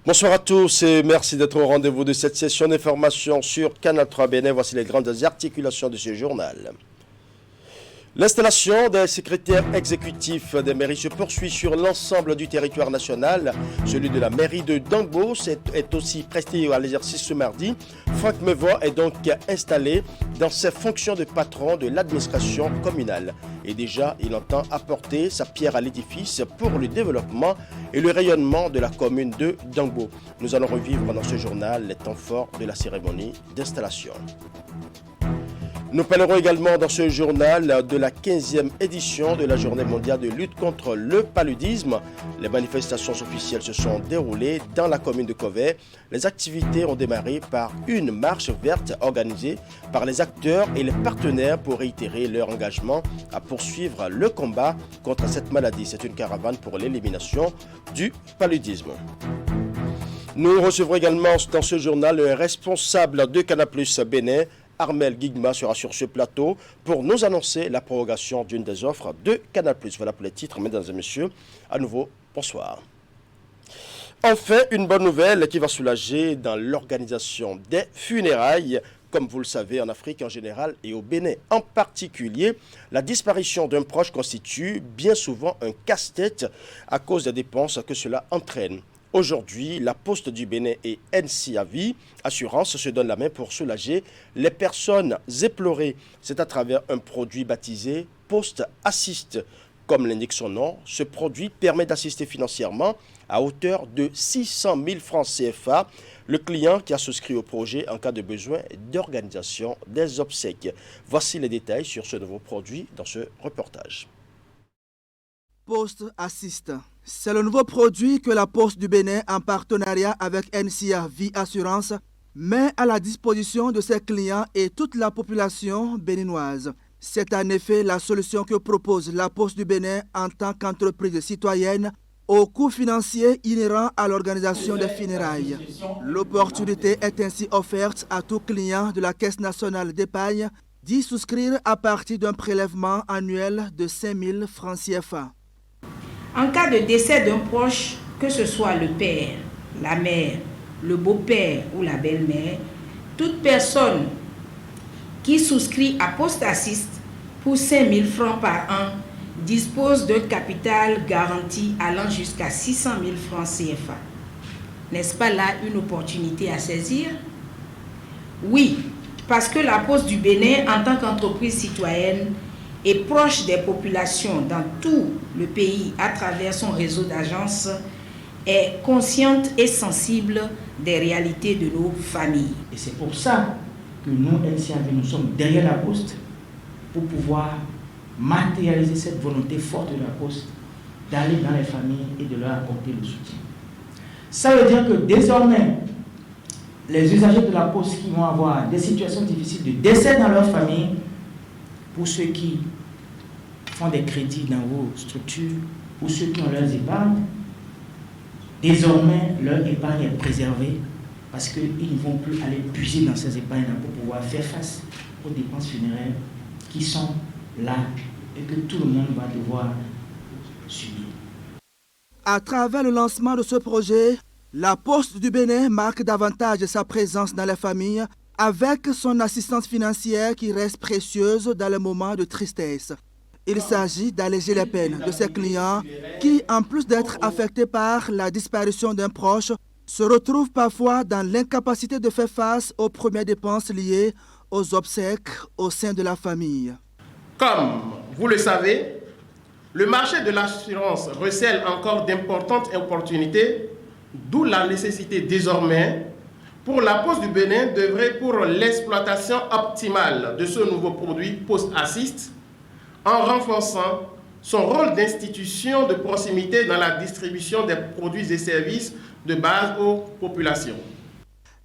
Bonsoir à tous et merci d'être au rendez-vous de cette session d'information sur Canal 3 Bénin. Voici les grandes articulations de ce journal. L'installation des secrétaires exécutifs des mairies se poursuit sur l'ensemble du territoire national. Celui de la mairie de Dangbo est aussi presté à l'exercice ce mardi. Franck Mevois est donc installé dans ses fonctions de patron de l'administration communale. Et déjà, il entend apporter sa pierre à l'édifice pour le développement et le rayonnement de la commune de Dangbo. Nous allons revivre dans ce journal les temps forts de la cérémonie d'installation. Nous parlerons également dans ce journal de la 15e édition de la Journée mondiale de lutte contre le paludisme. Les manifestations officielles se sont déroulées dans la commune de Kovet. Les activités ont démarré par une marche verte organisée par les acteurs et les partenaires pour réitérer leur engagement à poursuivre le combat contre cette maladie. C'est une caravane pour l'élimination du paludisme. Nous recevrons également dans ce journal le responsable de Canal+ Bénin, Armel Guigma, sera sur ce plateau pour nous annoncer la prorogation d'une des offres de Canal+. Voilà pour les titres, mesdames et messieurs. À nouveau, bonsoir. Enfin, une bonne nouvelle qui va soulager dans l'organisation des funérailles. Comme vous le savez, en Afrique en général et au Bénin en particulier, la disparition d'un proche constitue bien souvent un casse-tête à cause des dépenses que cela entraîne. Aujourd'hui, la Poste du Bénin et NCAV Assurance se donnent la main pour soulager les personnes éplorées. C'est à travers un produit baptisé Post Assist. Comme l'indique son nom, ce produit permet d'assister financièrement à hauteur de 600 000 francs CFA le client qui a souscrit au projet en cas de besoin d'organisation des obsèques. Voici les détails sur ce nouveau produit dans ce reportage. Post Assist. C'est le nouveau produit que la Poste du Bénin, en partenariat avec NCAV Assurance, met à la disposition de ses clients et toute la population béninoise. C'est en effet la solution que propose la Poste du Bénin en tant qu'entreprise citoyenne aux coûts financiers inhérents à l'organisation des funérailles. L'opportunité est ainsi offerte à tout client de la Caisse nationale d'épargne d'y souscrire à partir d'un prélèvement annuel de 5 000 francs CFA. En cas de décès d'un proche, que ce soit le père, la mère, le beau-père ou la belle-mère, toute personne qui souscrit à Post Assist pour 5 000 francs par an dispose d'un capital garanti allant jusqu'à 600 000 francs CFA. N'est-ce pas là une opportunité à saisir? Oui, parce que la Poste du Bénin, en tant qu'entreprise citoyenne, est proche des populations dans tout le pays à travers son réseau d'agences, est consciente et sensible des réalités de nos familles. Et c'est pour ça que nous, NCAV, nous sommes derrière la Poste pour pouvoir matérialiser cette volonté forte de la Poste d'aller dans les familles et de leur apporter le soutien. Ça veut dire que désormais, les usagers de la Poste qui vont avoir des situations difficiles de décès dans leur famille, pour ceux qui font des crédits dans vos structures, pour ceux qui ont leurs épargnes, désormais leur épargne est préservée parce qu'ils ne vont plus aller puiser dans ces épargnes pour pouvoir faire face aux dépenses funéraires qui sont là et que tout le monde va devoir subir. À travers le lancement de ce projet, la Poste du Bénin marque davantage sa présence dans les familles avec son assistance financière qui reste précieuse dans les moments de tristesse. Il s'agit d'alléger les peines de ses clients qui, en plus d'être affectés par la disparition d'un proche, se retrouvent parfois dans l'incapacité de faire face aux premières dépenses liées aux obsèques au sein de la famille. Comme vous le savez, le marché de l'assurance recèle encore d'importantes opportunités, d'où la nécessité désormais pour la Poste du Bénin d'œuvrer pour l'exploitation optimale de ce nouveau produit Post Assist en renforçant son rôle d'institution de proximité dans la distribution des produits et services de base aux populations.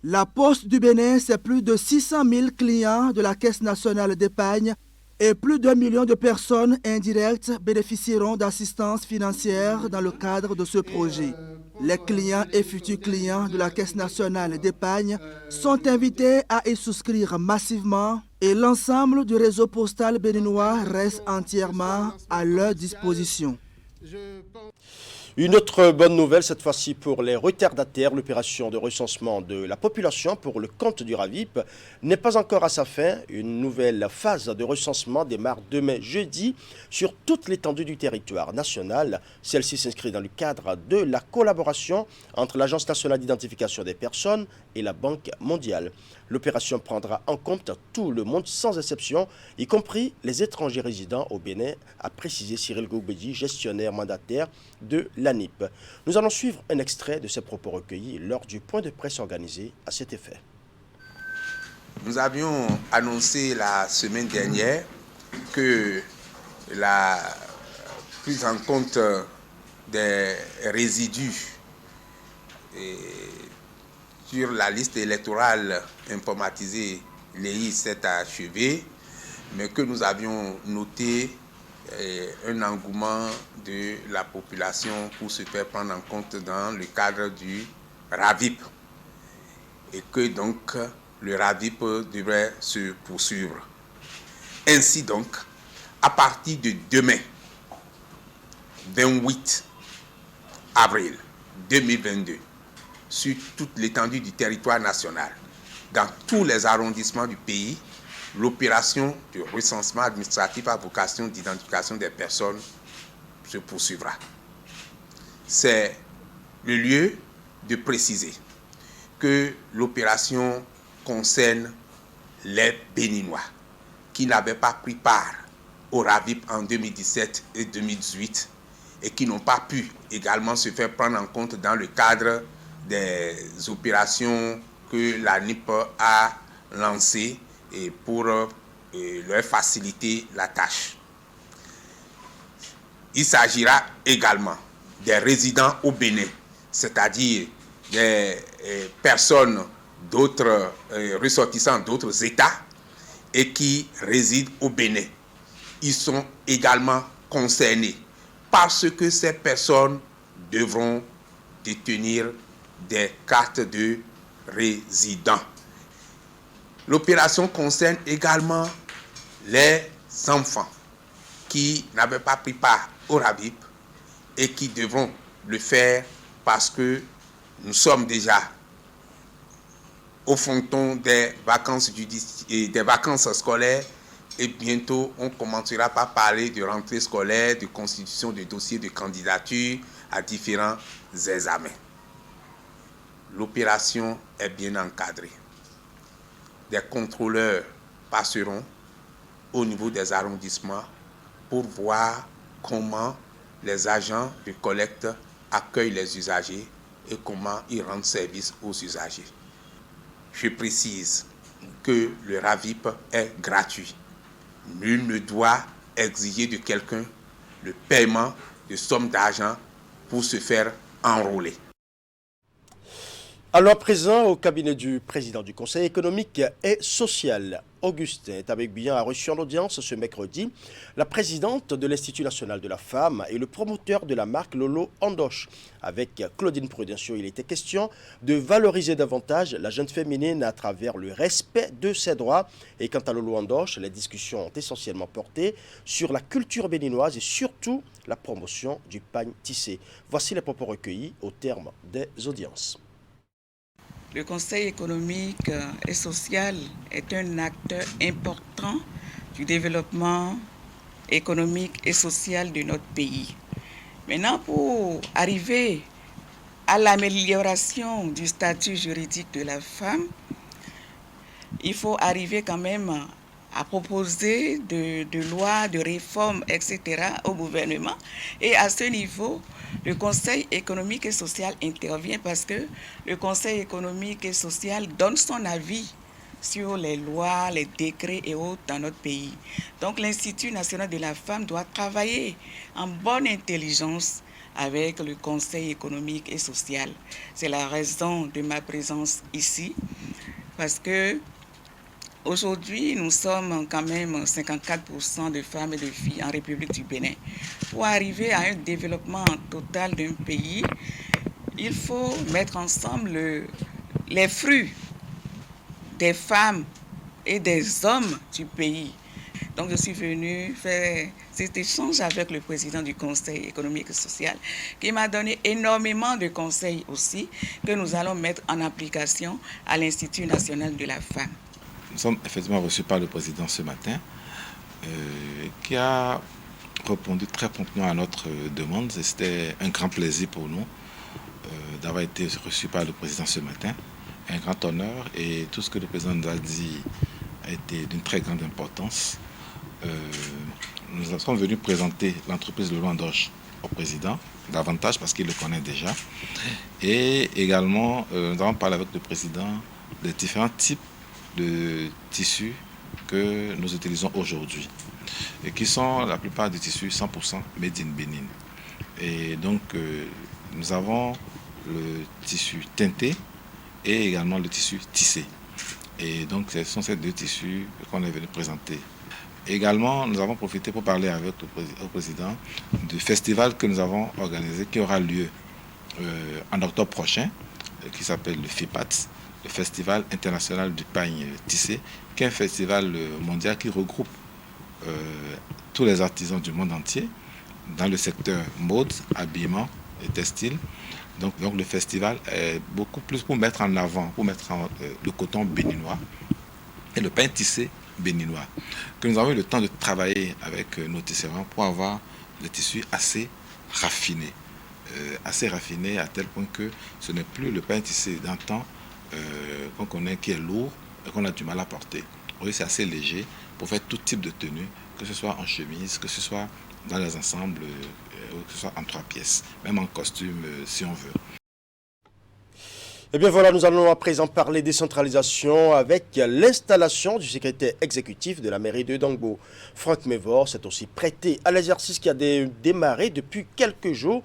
La Poste du Bénin, c'est plus de 600 000 clients de la Caisse nationale d'épargne et plus d'1 million de personnes indirectes bénéficieront d'assistance financière dans le cadre de ce projet. Les clients et futurs clients de la Caisse nationale d'épargne sont invités à y souscrire massivement et l'ensemble du réseau postal béninois reste entièrement à leur disposition. Une autre bonne nouvelle, cette fois-ci pour les retardataires, l'opération de recensement de la population pour le compte du RAVIP n'est pas encore à sa fin. Une nouvelle phase de recensement démarre demain jeudi sur toute l'étendue du territoire national. Celle-ci s'inscrit dans le cadre de la collaboration entre l'Agence nationale d'identification des personnes et la Banque mondiale. L'opération prendra en compte tout le monde sans exception, y compris les étrangers résidents au Bénin, a précisé Cyril Goubedi, gestionnaire mandataire de l'ANIP. Nous allons suivre un extrait de ces propos recueillis lors du point de presse organisé à cet effet. Nous avions annoncé la semaine dernière que la prise en compte des résidus sur la liste électorale informatisée l'EI s'est achevée, mais que nous avions noté un engouement de la population pour se faire prendre en compte dans le cadre du RAVIP et que donc le RAVIP devrait se poursuivre. Ainsi donc, à partir de demain, 28 avril 2022, sur toute l'étendue du territoire national, dans tous les arrondissements du pays, l'opération de recensement administratif à vocation d'identification des personnes se poursuivra. C'est le lieu de préciser que l'opération concerne les Béninois qui n'avaient pas pris part au RAVIP en 2017 et 2018 et qui n'ont pas pu également se faire prendre en compte dans le cadre des opérations que l'ANIP a lancées et pour leur faciliter la tâche. Il s'agira également des résidents au Bénin, c'est-à-dire des personnes d'autres ressortissants d'autres États et qui résident au Bénin. Ils sont également concernés parce que ces personnes devront détenir des cartes de résidents. L'opération concerne également les enfants qui n'avaient pas pris part au RAVIP et qui devront le faire parce que nous sommes déjà au fronton des vacances scolaires et bientôt on commencera par parler de rentrée scolaire, de constitution de dossiers de candidature à différents examens. L'opération est bien encadrée. Des contrôleurs passeront au niveau des arrondissements pour voir comment les agents de collecte accueillent les usagers et comment ils rendent service aux usagers. Je précise que le RAVIP est gratuit. Nul ne doit exiger de quelqu'un le paiement de sommes d'argent pour se faire enrôler. Alors à présent, au cabinet du président du Conseil économique et social, Augustin Tabegbian a reçu en audience ce mercredi la présidente de l'Institut national de la femme et le promoteur de la marque Lolo Andoche. Avec Claudine Prudencio, il était question de valoriser davantage la jeune féminine à travers le respect de ses droits. Et quant à Lolo Andoche, les discussions ont essentiellement porté sur la culture béninoise et surtout la promotion du pagne tissé. Voici les propos recueillis au terme des audiences. Le Conseil économique et social est un acteur important du développement économique et social de notre pays. Maintenant, pour arriver à l'amélioration du statut juridique de la femme, il faut arriver quand même à proposer de lois, de réformes, etc. au gouvernement. Et à ce niveau, le Conseil économique et social intervient parce que le Conseil économique et social donne son avis sur les lois, les décrets et autres dans notre pays. Donc l'Institut national de la femme doit travailler en bonne intelligence avec le Conseil économique et social. C'est la raison de ma présence ici, parce que aujourd'hui, nous sommes quand même 54% de femmes et de filles en République du Bénin. Pour arriver à un développement total d'un pays, il faut mettre ensemble les fruits des femmes et des hommes du pays. Donc je suis venue faire cet échange avec le président du Conseil économique et social qui m'a donné énormément de conseils aussi que nous allons mettre en application à l'Institut national de la femme. Nous sommes effectivement reçus par le président ce matin qui a répondu très promptement à notre demande. C'était un grand plaisir pour nous d'avoir été reçus par le président ce matin. Un grand honneur et tout ce que le président nous a dit a été d'une très grande importance. Nous sommes venus présenter l'entreprise Le Landoche au président, davantage parce qu'il le connaît déjà. Et également, nous avons parlé avec le président des différents types de tissus que nous utilisons aujourd'hui et qui sont la plupart des tissus 100% made in Benin. Et donc, nous avons le tissu teinté et également le tissu tissé. Et donc, ce sont ces deux tissus qu'on est venu présenter. Également, nous avons profité pour parler avec le président du festival que nous avons organisé, qui aura lieu en octobre prochain, qui s'appelle le FIPAT, le Festival international du pagne tissé, qui est un festival mondial qui regroupe tous les artisans du monde entier dans le secteur mode, habillement et textile. Donc le festival est beaucoup plus pour mettre en avant, le coton béninois et le pain tissé béninois, que nous avons eu le temps de travailler avec nos tisserands pour avoir des tissus assez raffinés à tel point que ce n'est plus le pain tissé d'antan qu'on connaît qui est lourd et qu'on a du mal à porter. Oui, c'est assez léger pour faire tout type de tenue, que ce soit en chemise, que ce soit dans les ensembles, que ce soit en 3 pièces, même en costume si on veut. Eh bien voilà, nous allons à présent parler décentralisation avec l'installation du secrétaire exécutif de la mairie de Dangbo. Franck Mévor s'est aussi prêté à l'exercice qui a démarré depuis quelques jours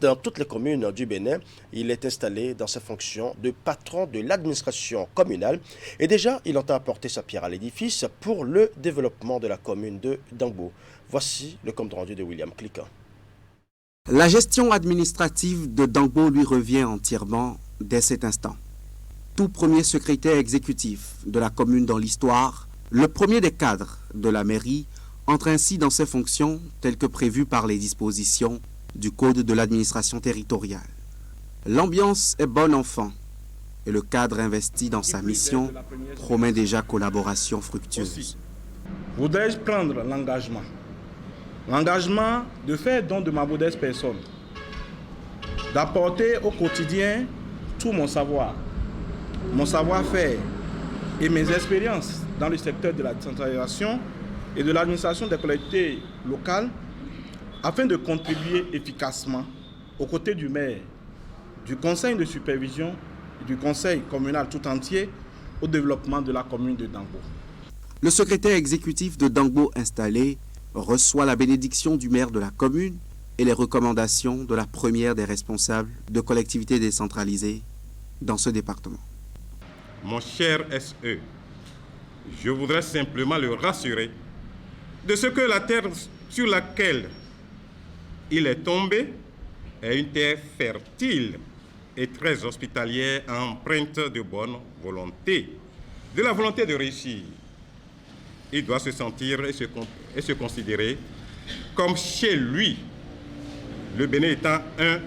dans toutes les communes du Bénin. Il est installé dans ses fonctions de patron de l'administration communale et déjà il entend apporter sa pierre à l'édifice pour le développement de la commune de Dangbo. Voici le compte rendu de William Cliquant. La gestion administrative de Dangbo lui revient entièrement dès cet instant. Tout premier secrétaire exécutif de la commune dans l'histoire, le premier des cadres de la mairie, entre ainsi dans ses fonctions telles que prévues par les dispositions du Code de l'administration territoriale. L'ambiance est bonne enfant et le cadre investi dans sa mission promet déjà collaboration fructueuse. Voudrais-je prendre l'engagement de faire don de ma modeste personne, d'apporter au quotidien tout mon savoir-faire et mes expériences dans le secteur de la décentralisation et de l'administration des collectivités locales afin de contribuer efficacement aux côtés du maire, du conseil de supervision et du conseil communal tout entier au développement de la commune de Dangbo. Le secrétaire exécutif de Dangbo installé reçoit la bénédiction du maire de la commune et les recommandations de la première des responsables de collectivités décentralisées dans ce département. Mon cher SE, je voudrais simplement le rassurer de ce que la terre sur laquelle il est tombé est une terre fertile et très hospitalière, empreinte de bonne volonté, de la volonté de réussir. Il doit se sentir et se considérer comme chez lui, le Bénin étant un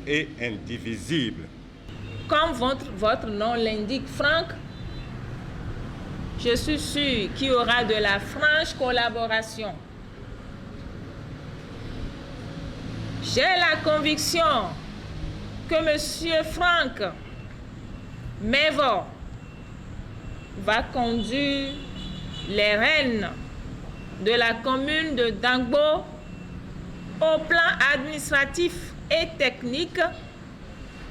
et indivisible. Comme votre nom l'indique, Franck, je suis sûr qu'il y aura de la franche collaboration. J'ai la conviction que M. Franck Mévor va conduire les rênes de la commune de Dangbo au plan administratif et technique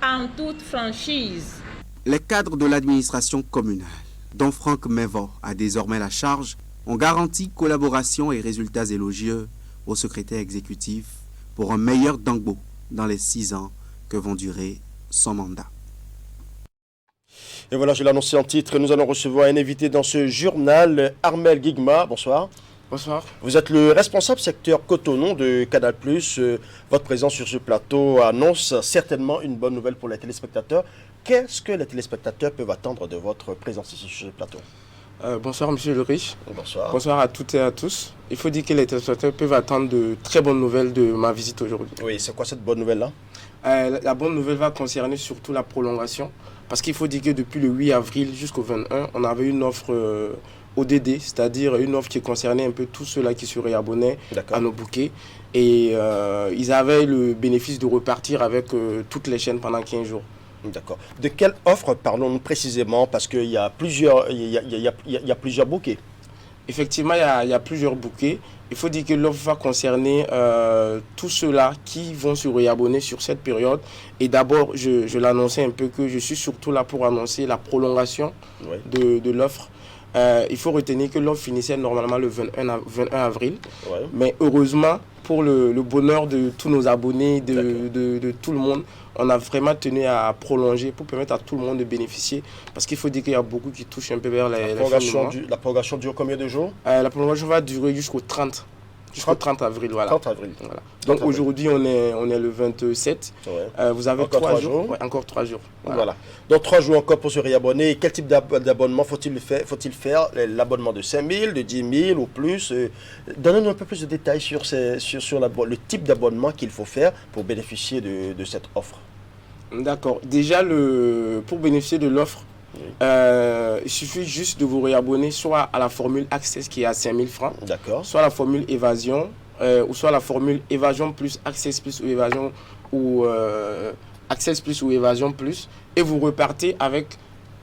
en toute franchise. Les cadres de l'administration communale, dont Franck Mévor a désormais la charge, ont garanti collaboration et résultats élogieux au secrétaire exécutif pour un meilleur Dangbo dans les 6 ans que vont durer son mandat. Et voilà, je l'ai annoncé en titre, nous allons recevoir un invité dans ce journal, Armel Guigma. Bonsoir. Bonsoir. Vous êtes le responsable secteur Cotonou de Canal+. Votre présence sur ce plateau annonce certainement une bonne nouvelle pour les téléspectateurs. Qu'est-ce que les téléspectateurs peuvent attendre de votre présence ici sur ce plateau? Bonsoir Monsieur le Riche. Bonsoir. Bonsoir à toutes et à tous. Il faut dire que les téléspectateurs peuvent attendre de très bonnes nouvelles de ma visite aujourd'hui. Oui, c'est quoi cette bonne nouvelle-là? La bonne nouvelle va concerner surtout la prolongation. Parce qu'il faut dire que depuis le 8 avril jusqu'au 21, on avait une offre ODD, c'est-à-dire une offre qui concernait un peu tous ceux-là qui se réabonnaient à nos bouquets. Et ils avaient le bénéfice de repartir avec toutes les chaînes pendant 15 jours. D'accord. De quelle offre parlons-nous précisément? Parce qu'il y a plusieurs, il y a plusieurs bouquets. Effectivement, il y a plusieurs bouquets. Il faut dire que l'offre va concerner tous ceux-là qui vont se réabonner sur cette période. Et d'abord, je l'annonçais un peu que je suis surtout là pour annoncer la prolongation de l'offre. Il faut retenir que l'offre finissait normalement le 21 avril. Ouais. Mais heureusement, pour le bonheur de tous nos abonnés, de tout le monde, on a vraiment tenu à prolonger pour permettre à tout le monde de bénéficier. Parce qu'il faut dire qu'il y a beaucoup qui touchent un peu vers la prolongation dure combien de jours? La prolongation va durer jusqu'au 30. Jusqu'au 30 avril, voilà. 30 avril. Voilà. Donc aujourd'hui, on est le 27. Ouais. Vous avez encore 3 jours. Ouais, encore 3 jours. Voilà. Donc 3 jours encore pour se réabonner. Et quel type d'abonnement faut-il faire? L'abonnement de 5 000, de 10 000 ou plus? Donnez-nous un peu plus de détails sur le type d'abonnement qu'il faut faire pour bénéficier de cette offre. D'accord. Déjà, pour bénéficier de l'offre, il suffit juste de vous réabonner soit à la formule Access qui est à 5 000 francs, soit à la formule Évasion, ou soit à la formule Évasion plus Access plus ou Évasion ou Access plus ou Évasion plus, et vous repartez avec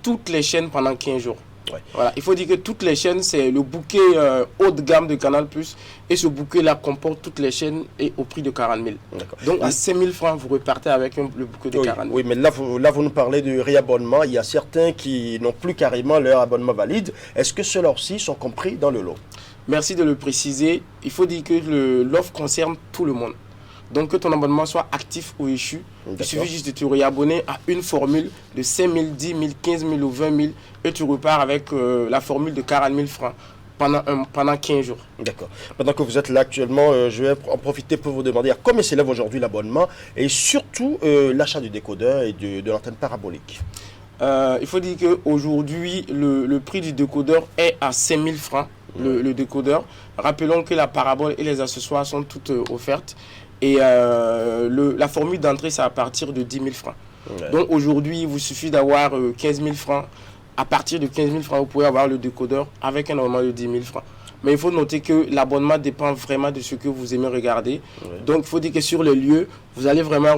toutes les chaînes pendant 15 jours. Ouais. Voilà. Il faut dire que toutes les chaînes, c'est le bouquet haut de gamme de Canal+, et ce bouquet-là comporte toutes les chaînes et au prix de 40 000. Donc à 5 000 francs, vous repartez avec le bouquet de 40 000. Oui, mais là, vous nous parlez de réabonnement. Il y a certains qui n'ont plus carrément leur abonnement valide. Est-ce que ceux-là-ci sont compris dans le lot? Merci de le préciser. Il faut dire que l'offre concerne tout le monde. Donc que ton abonnement soit actif ou échu, il suffit juste de te réabonner à une formule de 5 000, 10 000, 15 000 ou 20 000 et tu repars avec la formule de 40 000 francs pendant 15 jours. D'accord. Pendant que vous êtes là actuellement, je vais en profiter pour vous demander à combien s'élève aujourd'hui l'abonnement et surtout l'achat du décodeur et de l'antenne parabolique. Il faut dire qu'aujourd'hui, le prix du décodeur est à 5 000 francs, le décodeur. Rappelons que la parabole et les accessoires sont toutes offertes. Et la formule d'entrée, c'est à partir de 10 000 francs. Ouais. Donc aujourd'hui, il vous suffit d'avoir 15 000 francs. À partir de 15 000 francs, vous pouvez avoir le décodeur avec un abonnement de 10 000 francs. Mais il faut noter que l'abonnement dépend vraiment de ce que vous aimez regarder. Ouais. Donc il faut dire que sur les lieux, vous allez vraiment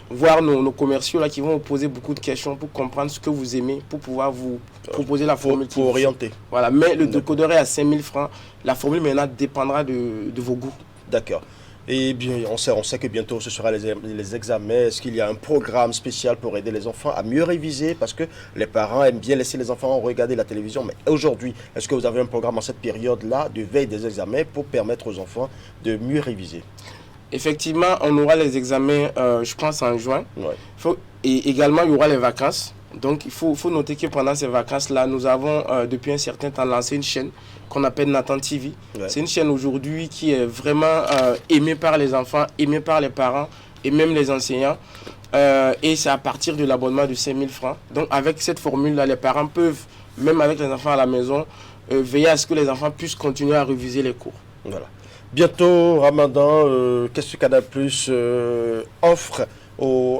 voir nos commerciaux là, qui vont vous poser beaucoup de questions pour comprendre ce que vous aimez, pour pouvoir vous proposer la formule. Pour orienter. Voilà, mais le décodeur est à 5 000 francs. La formule maintenant dépendra de vos goûts. D'accord. Et bien, on sait que bientôt ce sera les examens. Est-ce qu'il y a un programme spécial pour aider les enfants à mieux réviser? Parce que les parents aiment bien laisser les enfants regarder la télévision. Mais aujourd'hui, est-ce que vous avez un programme en cette période-là de veille des examens pour permettre aux enfants de mieux réviser? Effectivement, on aura les examens, je pense, en juin. Ouais. Et également, il y aura les vacances. Donc, il faut noter que pendant ces vacances-là, nous avons depuis un certain temps lancé une chaîne qu'on appelle Nathan TV. Ouais. C'est une chaîne aujourd'hui qui est vraiment aimée par les enfants, aimée par les parents et même les enseignants. Et c'est à partir de l'abonnement de 5 000 francs. Donc, avec cette formule-là, les parents peuvent, même avec les enfants à la maison, veiller à ce que les enfants puissent continuer à réviser les cours. Voilà. Bientôt, Ramadan, qu'est-ce que Canal+ offre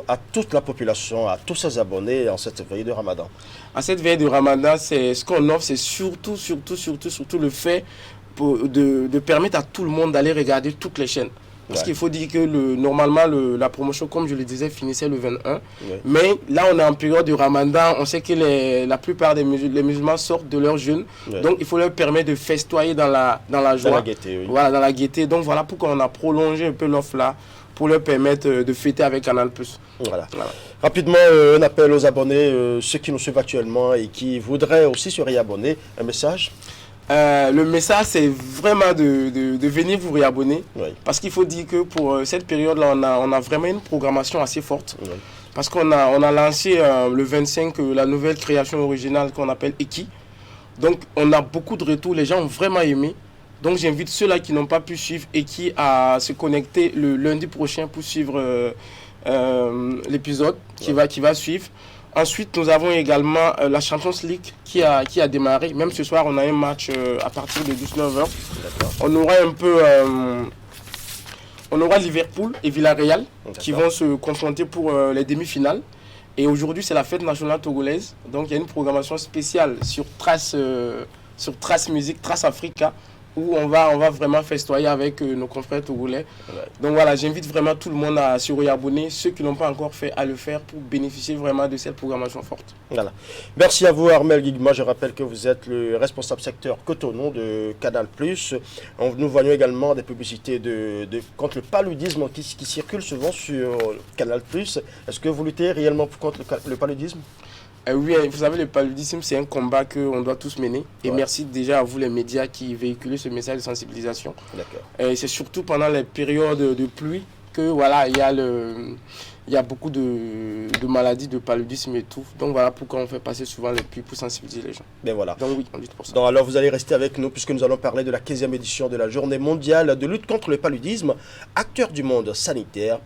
à toute la population, à tous ses abonnés en cette veille de Ramadan? À cette veille de Ramadan, ce qu'on offre, c'est surtout le fait de permettre à tout le monde d'aller regarder toutes les chaînes. Parce qu'il faut dire que normalement, la promotion, comme je le disais, finissait le 21. Ouais. Mais là, on est en période de Ramadan. On sait que la plupart des musulmans sortent de leur jeûne. Ouais. Donc, il faut leur permettre de festoyer dans la joie. Dans la gaieté, oui. Voilà, dans la gaieté. Donc, voilà pourquoi on a prolongé un peu l'offre là, pour leur permettre de fêter avec Canal+. Voilà. Rapidement, un appel aux abonnés, ceux qui nous suivent actuellement et qui voudraient aussi se réabonner. Un message? Le message, c'est vraiment de venir vous réabonner. Oui. Parce qu'il faut dire que pour cette période-là, on a vraiment une programmation assez forte. Oui. Parce qu'on a lancé le 25 la nouvelle création originale qu'on appelle Eki. Donc, on a beaucoup de retours. Les gens ont vraiment aimé. Donc, j'invite ceux-là qui n'ont pas pu suivre Eki à se connecter le lundi prochain pour suivre l'épisode qui va suivre. Ensuite, nous avons également la Champions League qui a démarré. Même ce soir, on a un match à partir de 19h. On aura Liverpool et Villarreal qui vont se confronter pour les demi-finales. Et aujourd'hui, c'est la fête nationale togolaise. Donc, il y a une programmation spéciale sur Trace Musique, Trace Africa, où on va vraiment festoyer avec nos confrères togolais. Donc voilà, j'invite vraiment tout le monde à se réabonner, ceux qui n'ont pas encore fait à le faire pour bénéficier vraiment de cette programmation forte. Voilà. Merci à vous Armel Guigma, je rappelle que vous êtes le responsable secteur Cotonou de Canal+. Nous voyons également des publicités contre le paludisme qui circulent souvent sur Canal+. Est-ce que vous luttez réellement contre le paludisme ? Oui, vous savez, le paludisme, c'est un combat qu'on doit tous mener. Et merci déjà à vous, les médias, qui véhiculez ce message de sensibilisation. D'accord. C'est surtout pendant les périodes de pluie que voilà, il y a beaucoup de maladies, de paludisme et tout. Donc voilà pourquoi on fait passer souvent les pluies pour sensibiliser les gens. Ben voilà. Donc oui, on lutte pour ça. Donc alors vous allez rester avec nous puisque nous allons parler de la 15e édition de la Journée mondiale de lutte contre le paludisme. Acteurs du monde sanitaire,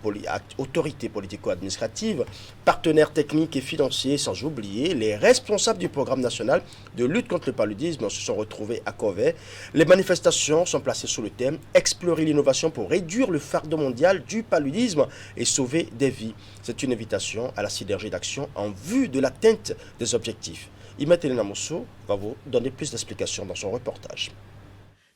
autorités politico-administratives, partenaires techniques et financiers, sans oublier les responsables du programme national de lutte contre le paludisme se sont retrouvés à Covey. Les manifestations sont placées sous le thème « Explorer l'innovation pour réduire le fardeau mondial du paludisme et sauver des vies ». C'est une invitation à la synergie d'action en vue de l'atteinte des objectifs. Imet Elena Mosso va vous donner plus d'explications dans son reportage.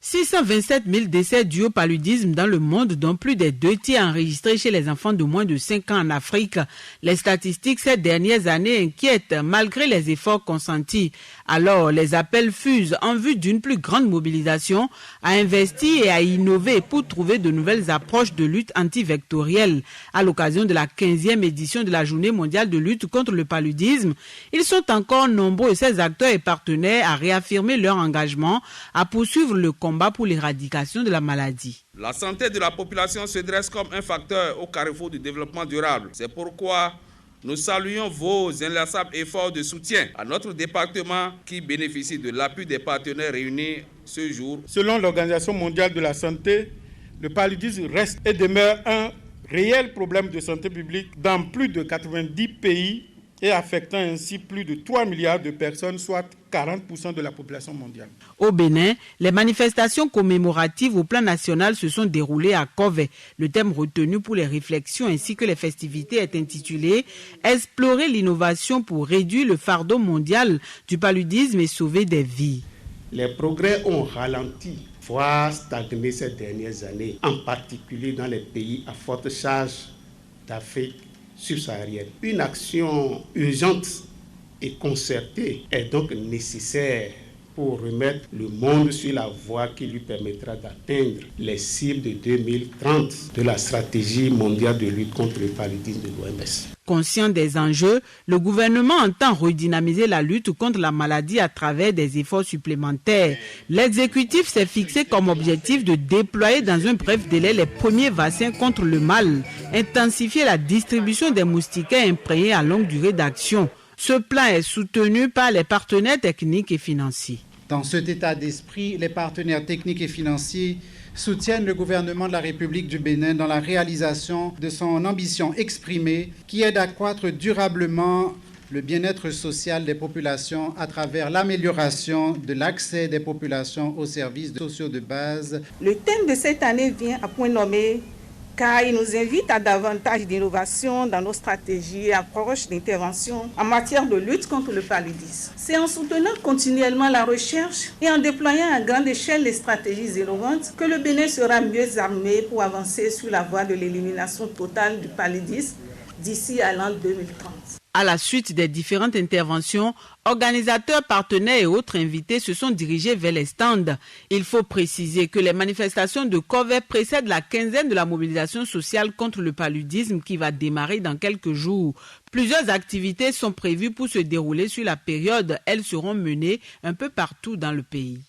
627 000 décès dus au paludisme dans le monde, dont plus des 2 tiers enregistrés chez les enfants de moins de 5 ans en Afrique. Les statistiques ces dernières années inquiètent malgré les efforts consentis. Alors, les appels fusent en vue d'une plus grande mobilisation à investir et à innover pour trouver de nouvelles approches de lutte antivectorielle. À l'occasion de la 15e édition de la Journée mondiale de lutte contre le paludisme, ils sont encore nombreux, ces acteurs et partenaires, à réaffirmer leur engagement à poursuivre le combat pour l'éradication de la maladie. La santé de la population se dresse comme un facteur au carrefour du développement durable. C'est pourquoi nous saluons vos inlassables efforts de soutien à notre département qui bénéficie de l'appui des partenaires réunis ce jour. Selon l'Organisation mondiale de la santé, le paludisme reste et demeure un réel problème de santé publique dans plus de 90 pays et affectant ainsi plus de 3 milliards de personnes, soit 40% de la population mondiale. Au Bénin, les manifestations commémoratives au plan national se sont déroulées à Covey. Le thème retenu pour les réflexions ainsi que les festivités est intitulé « Explorer l'innovation pour réduire le fardeau mondial du paludisme et sauver des vies ». Les progrès ont ralenti, voire stagné ces dernières années, en particulier dans les pays à forte charge d'Afrique subsaharienne. Une action urgente et concertée est donc nécessaire pour remettre le monde sur la voie qui lui permettra d'atteindre les cibles de 2030 de la stratégie mondiale de lutte contre le paludisme de l'OMS. Conscient des enjeux, le gouvernement entend redynamiser la lutte contre la maladie à travers des efforts supplémentaires. L'exécutif s'est fixé comme objectif de déployer dans un bref délai les premiers vaccins contre le mal, intensifier la distribution des moustiquaires imprégnés à longue durée d'action. Ce plan est soutenu par les partenaires techniques et financiers. Dans cet état d'esprit, les partenaires techniques et financiers soutiennent le gouvernement de la République du Bénin dans la réalisation de son ambition exprimée qui est d'accroître durablement le bien-être social des populations à travers l'amélioration de l'accès des populations aux services sociaux de base. Le thème de cette année vient à point nommé car il nous invite à davantage d'innovation dans nos stratégies et approches d'intervention en matière de lutte contre le paludisme. C'est en soutenant continuellement la recherche et en déployant à grande échelle les stratégies innovantes que le Bénin sera mieux armé pour avancer sur la voie de l'élimination totale du paludisme d'ici à l'an 2030. À la suite des différentes interventions, organisateurs, partenaires et autres invités se sont dirigés vers les stands. Il faut préciser que les manifestations de Covey précèdent la 15e de la mobilisation sociale contre le paludisme qui va démarrer dans quelques jours. Plusieurs activités sont prévues pour se dérouler sur la période. Elles seront menées un peu partout dans le pays.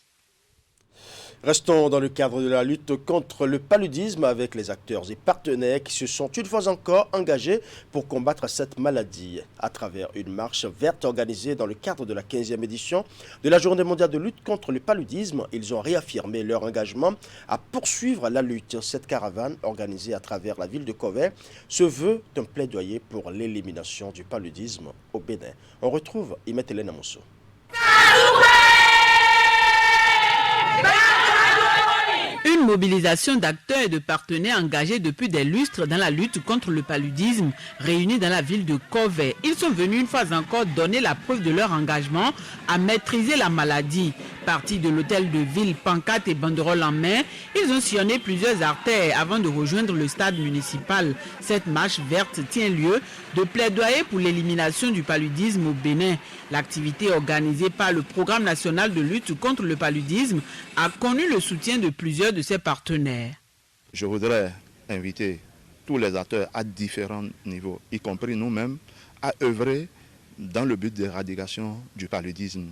Restons dans le cadre de la lutte contre le paludisme avec les acteurs et partenaires qui se sont une fois encore engagés pour combattre cette maladie à travers une marche verte organisée dans le cadre de la 15e édition de la Journée mondiale de lutte contre le paludisme. Ils ont réaffirmé leur engagement à poursuivre la lutte. Cette caravane organisée à travers la ville de Kové se veut un plaidoyer pour l'élimination du paludisme au Bénin. On retrouve Imet Hélène Amosso. Une mobilisation d'acteurs et de partenaires engagés depuis des lustres dans la lutte contre le paludisme, réunis dans la ville de Kové. Ils sont venus une fois encore donner la preuve de leur engagement à maîtriser la maladie. Partis de l'hôtel de ville, pancartes et banderoles en main, ils ont sillonné plusieurs artères avant de rejoindre le stade municipal. Cette marche verte tient lieu de plaidoyer pour l'élimination du paludisme au Bénin. L'activité organisée par le Programme national de lutte contre le paludisme a connu le soutien de plusieurs de ses partenaires. Je voudrais inviter tous les acteurs à différents niveaux, y compris nous-mêmes, à œuvrer dans le but d'éradication du paludisme.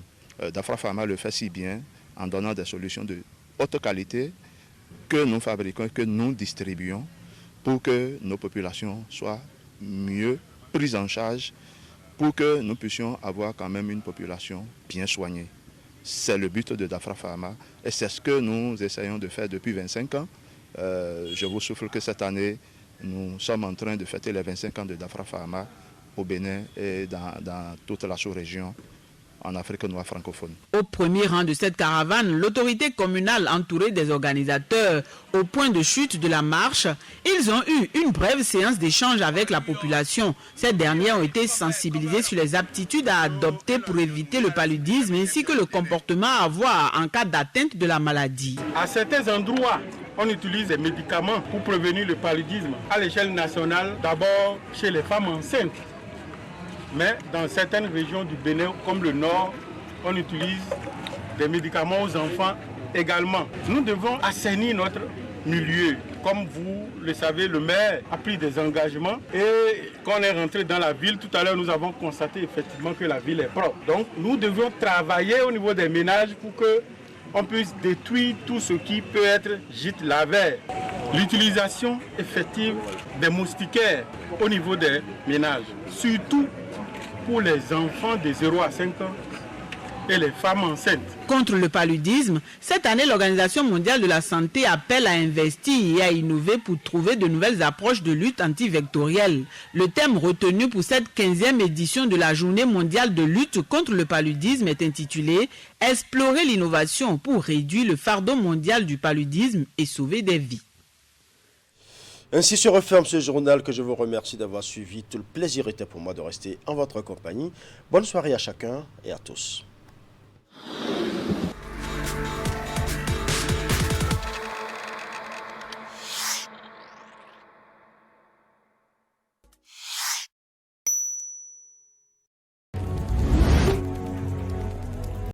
Dafra Pharma le fait si bien en donnant des solutions de haute qualité que nous fabriquons, que nous distribuons pour que nos populations soient mieux prises en charge, pour que nous puissions avoir quand même une population bien soignée. C'est le but de Dafra Pharma et c'est ce que nous essayons de faire depuis 25 ans. Je vous souffle que cette année, nous sommes en train de fêter les 25 ans de Dafra Pharma au Bénin et dans toute la sous-région en Afrique noire francophone. Au premier rang de cette caravane, l'autorité communale entourée des organisateurs au point de chute de la marche, ils ont eu une brève séance d'échange avec la population. Ces dernières ont été sensibilisées sur les aptitudes à adopter pour éviter le paludisme ainsi que le comportement à avoir en cas d'atteinte de la maladie. À certains endroits, on utilise des médicaments pour prévenir le paludisme. À l'échelle nationale, d'abord chez les femmes enceintes. Mais dans certaines régions du Bénin, comme le Nord, on utilise des médicaments aux enfants également. Nous devons assainir notre milieu. Comme vous le savez, le maire a pris des engagements et quand on est rentré dans la ville, tout à l'heure, nous avons constaté effectivement que la ville est propre. Donc, nous devons travailler au niveau des ménages pour qu'on puisse détruire tout ce qui peut être gîte lavé. L'utilisation effective des moustiquaires au niveau des ménages, surtout pour les enfants de 0 à 5 ans et les femmes enceintes. Contre le paludisme, cette année, l'Organisation mondiale de la santé appelle à investir et à innover pour trouver de nouvelles approches de lutte antivectorielle. Le thème retenu pour cette 15e édition de la Journée mondiale de lutte contre le paludisme est intitulé « Explorer l'innovation pour réduire le fardeau mondial du paludisme et sauver des vies ». Ainsi se referme ce journal que je vous remercie d'avoir suivi. Tout le plaisir était pour moi de rester en votre compagnie. Bonne soirée à chacun et à tous.